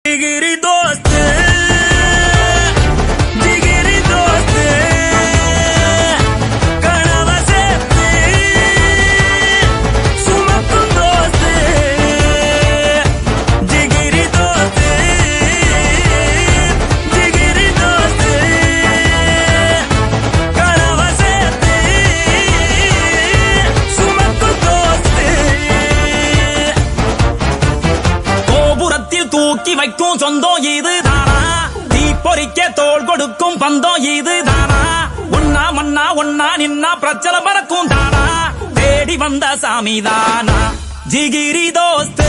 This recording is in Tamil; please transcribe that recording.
जिगिरी दोस्त जिगिरी दोस्त कणव சேர்த்து சுமக்கும் दोस्त जिगिरी दोस्त जिगिरी दोस्त कणव சேர்த்து சுமக்கும் दोस्त கோபுரத்தில் தூக்கி வைக்கும் சொந்தம் இதுதானா தீ பொறிக்க தோள் கொடுக்கும் பந்தம் இதுதானா ஒன்னா மண்ணா ஒன்னா நின்னா பிரச்சனை பறக்கும் தானா தேடி வந்த சாமி தானா ஜிகிரி தோஸ்து